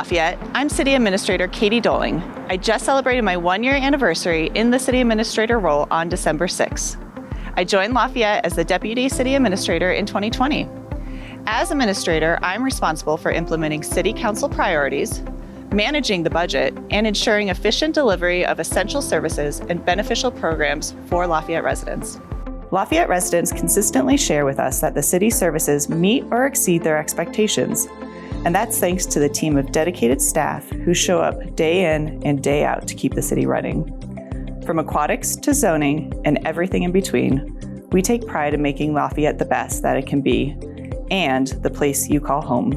Lafayette, I'm City Administrator Katie Doling. I just celebrated my 1-year anniversary in the City Administrator role on December 6th. I joined Lafayette as the Deputy City Administrator in 2020. As Administrator, I'm responsible for implementing City Council priorities, managing the budget, and ensuring efficient delivery of essential services and beneficial programs for Lafayette residents. Lafayette residents consistently share with us that the city services meet or exceed their expectations. And that's thanks to the team of dedicated staff who show up day in and day out to keep the city running. From aquatics to zoning and everything in between, we take pride in making Lafayette the best that it can be and the place you call home.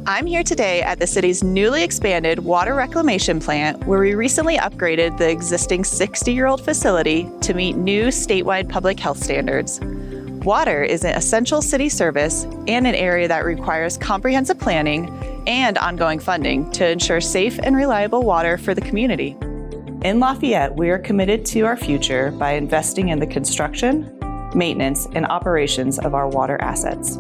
I'm here today at the city's newly expanded water reclamation plant, where we recently upgraded the existing 60-year-old facility to meet new statewide public health standards. Water is an essential city service and an area that requires comprehensive planning and ongoing funding to ensure safe and reliable water for the community. In Lafayette, we are committed to our future by investing in the construction, maintenance, and operations of our water assets.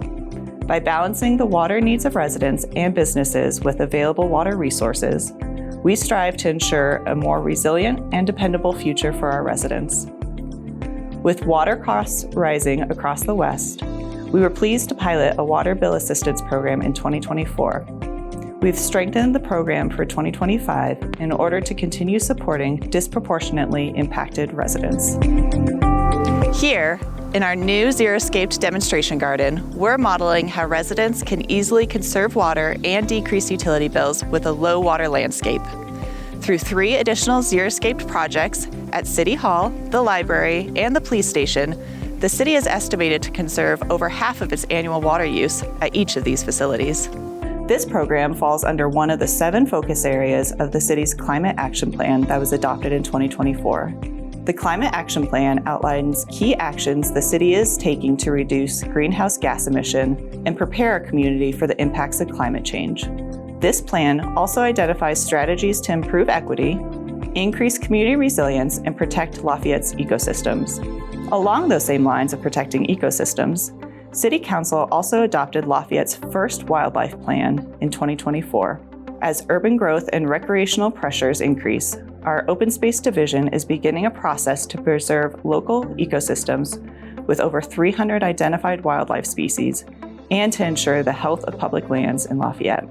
By balancing the water needs of residents and businesses with available water resources, we strive to ensure a more resilient and dependable future for our residents. With water costs rising across the West, we were pleased to pilot a water bill assistance program in 2024. We've strengthened the program for 2025 in order to continue supporting disproportionately impacted residents. Here, in our new xeriscaped demonstration garden, we're modeling how residents can easily conserve water and decrease utility bills with a low water landscape. Through 3 additional xeriscaped projects at City Hall, the library, and the police station, the city is estimated to conserve over half of its annual water use at each of these facilities. This program falls under one of the 7 focus areas of the city's Climate Action Plan that was adopted in 2024. The Climate Action Plan outlines key actions the city is taking to reduce greenhouse gas emission and prepare our community for the impacts of climate change. This plan also identifies strategies to improve equity, increase community resilience, and protect Lafayette's ecosystems. Along those same lines of protecting ecosystems, City Council also adopted Lafayette's first wildlife plan in 2024. As urban growth and recreational pressures increase, our Open Space Division is beginning a process to preserve local ecosystems with over 300 identified wildlife species and to ensure the health of public lands in Lafayette.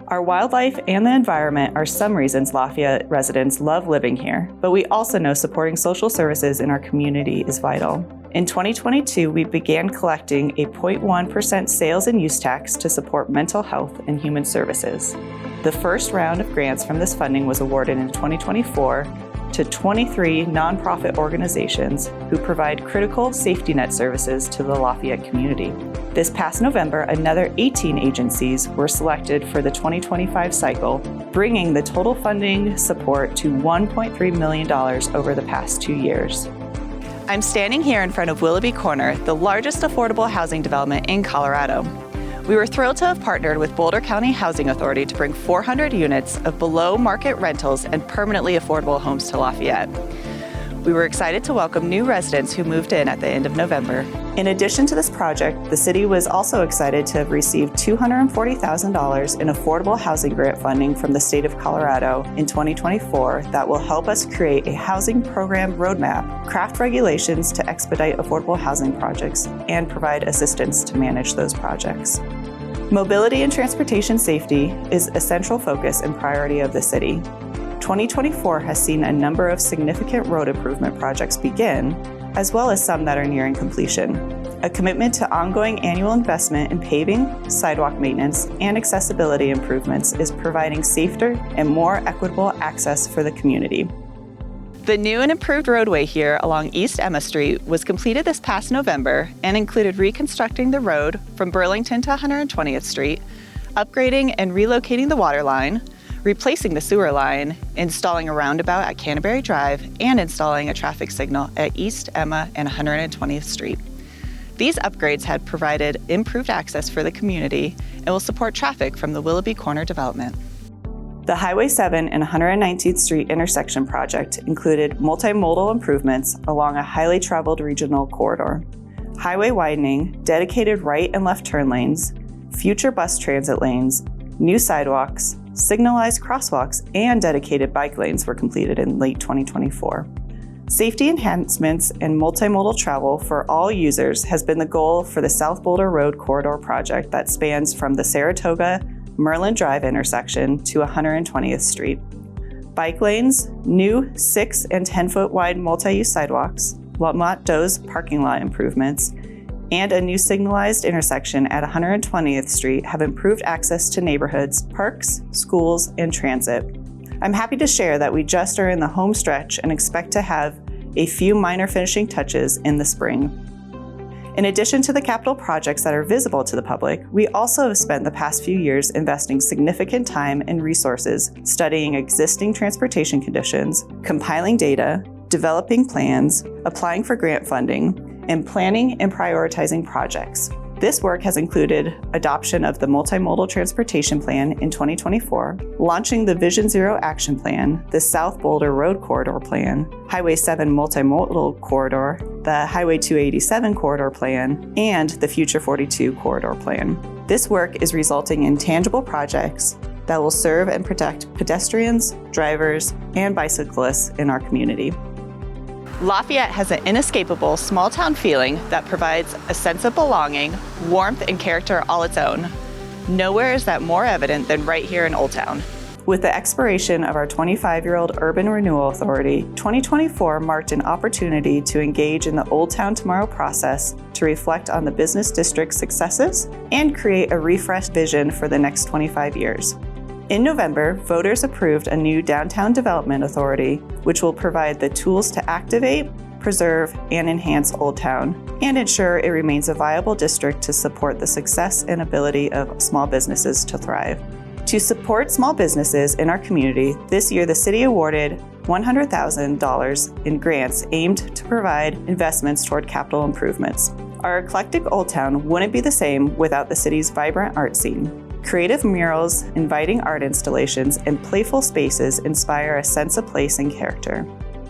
Our wildlife and the environment are some reasons Lafayette residents love living here, but we also know supporting social services in our community is vital. In 2022, we began collecting a 0.1% sales and use tax to support mental health and human services. The first round of grants from this funding was awarded in 2024 to 23 nonprofit organizations who provide critical safety net services to the Lafayette community. This past November, another 18 agencies were selected for the 2025 cycle, bringing the total funding support to $1.3 million over the past 2 years. I'm standing here in front of Willoughby Corner, the largest affordable housing development in Colorado. We were thrilled to have partnered with Boulder County Housing Authority to bring 400 units of below-market rentals and permanently affordable homes to Lafayette. We were excited to welcome new residents who moved in at the end of November. In addition to this project, the city was also excited to have received $240,000 in affordable housing grant funding from the state of Colorado in 2024 that will help us create a housing program roadmap, craft regulations to expedite affordable housing projects, and provide assistance to manage those projects. Mobility and transportation safety is a central focus and priority of the city. 2024 has seen a number of significant road improvement projects begin, as well as some that are nearing completion. A commitment to ongoing annual investment in paving, sidewalk maintenance, and accessibility improvements is providing safer and more equitable access for the community. The new and improved roadway here along East Emma Street was completed this past November and included reconstructing the road from Burlington to 120th Street, upgrading and relocating the water line, replacing the sewer line, installing a roundabout at Canterbury Drive, and installing a traffic signal at East Emma and 120th Street. These upgrades had provided improved access for the community and will support traffic from the Willoughby Corner development. The Highway 7 and 119th Street intersection project included multimodal improvements along a highly traveled regional corridor, highway widening, dedicated right and left turn lanes, future bus transit lanes, new sidewalks, signalized crosswalks, and dedicated bike lanes were completed in late 2024. Safety enhancements and multimodal travel for all users has been the goal for the South Boulder Road Corridor project that spans from the Saratoga-Merlin Drive intersection to 120th Street. Bike lanes, new 6 and 10-foot wide multi-use sidewalks, Wilmot Doe's parking lot improvements, and a new signalized intersection at 120th Street have improved access to neighborhoods, parks, schools, and transit. I'm happy to share that we just are in the home stretch and expect to have a few minor finishing touches in the spring. In addition to the capital projects that are visible to the public, we also have spent the past few years investing significant time and resources studying existing transportation conditions, compiling data, developing plans, applying for grant funding, and planning and prioritizing projects. This work has included adoption of the Multimodal Transportation Plan in 2024, launching the Vision Zero Action Plan, the South Boulder Road Corridor Plan, Highway 7 Multimodal Corridor, the Highway 287 Corridor Plan, and the Future 42 Corridor Plan. This work is resulting in tangible projects that will serve and protect pedestrians, drivers, and bicyclists in our community. Lafayette has an inescapable small-town feeling that provides a sense of belonging, warmth, and character all its own. Nowhere is that more evident than right here in Old Town. With the expiration of our 25-year-old Urban Renewal Authority, 2024 marked an opportunity to engage in the Old Town Tomorrow process to reflect on the business district's successes and create a refreshed vision for the next 25 years. In November, voters approved a new Downtown Development Authority, which will provide the tools to activate, preserve, and enhance Old Town, and ensure it remains a viable district to support the success and ability of small businesses to thrive. To support small businesses in our community, this year the city awarded $100,000 in grants aimed to provide investments toward capital improvements. Our eclectic Old Town wouldn't be the same without the city's vibrant art scene. Creative murals, inviting art installations, and playful spaces inspire a sense of place and character.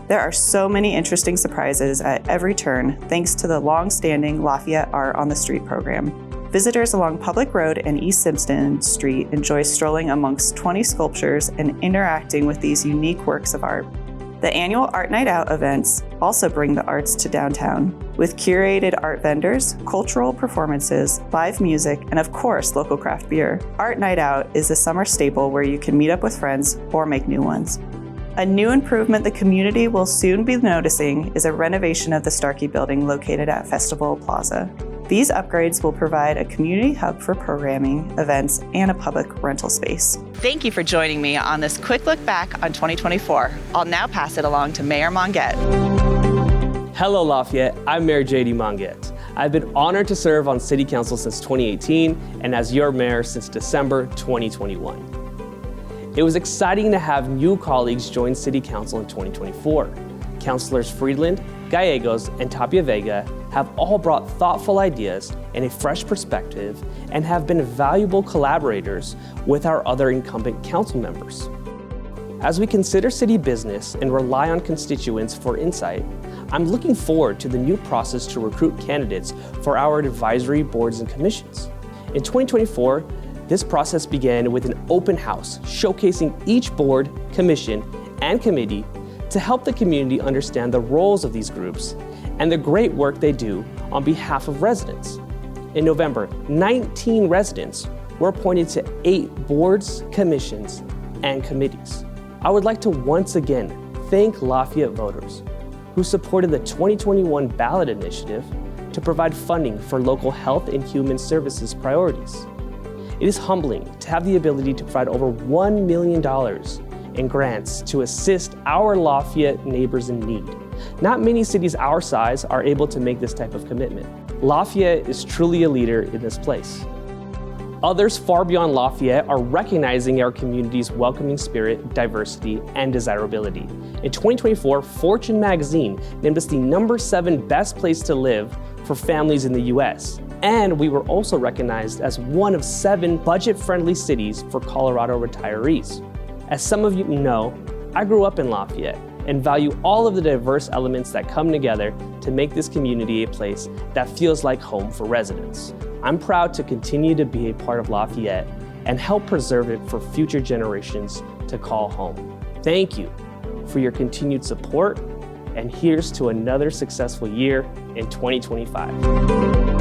There are so many interesting surprises at every turn thanks to the long-standing Lafayette Art on the Street program. Visitors along Public Road and East Simpson Street enjoy strolling amongst 20 sculptures and interacting with these unique works of art. The annual Art Night Out events also bring the arts to downtown, with curated art vendors, cultural performances, live music, and of course, local craft beer. Art Night Out is a summer staple where you can meet up with friends or make new ones. A new improvement the community will soon be noticing is a renovation of the Starkey building located at Festival Plaza. These upgrades will provide a community hub for programming, events, and a public rental space. Thank you for joining me on this quick look back on 2024. I'll now pass it along to Mayor Monguette. Hello Lafayette, I'm Mayor J.D. Monguette. I've been honored to serve on City Council since 2018 and as your mayor since December 2021. It was exciting to have new colleagues join City Council in 2024. Councilors Friedland, Gallegos, and Tapia Vega have all brought thoughtful ideas and a fresh perspective and have been valuable collaborators with our other incumbent council members. As we consider city business and rely on constituents for insight, I'm looking forward to the new process to recruit candidates for our advisory boards and commissions. In 2024, this process began with an open house showcasing each board, commission, and committee to help the community understand the roles of these groups and the great work they do on behalf of residents. In November, 19 residents were appointed to 8 boards, commissions, and committees. I would like to once again thank Lafayette voters who supported the 2021 ballot initiative to provide funding for local health and human services priorities. It is humbling to have the ability to provide over $1 million in grants to assist our Lafayette neighbors in need. Not many cities our size are able to make this type of commitment. Lafayette is truly a leader in this place. Others far beyond Lafayette are recognizing our community's welcoming spirit, diversity, and desirability. In 2024, Fortune magazine named us the #7 best place to live for families in the US. And we were also recognized as one of 7 budget-friendly cities for Colorado retirees. As some of you know, I grew up in Lafayette, and value all of the diverse elements that come together to make this community a place that feels like home for residents. I'm proud to continue to be a part of Lafayette and help preserve it for future generations to call home. Thank you for your continued support, and here's to another successful year in 2025.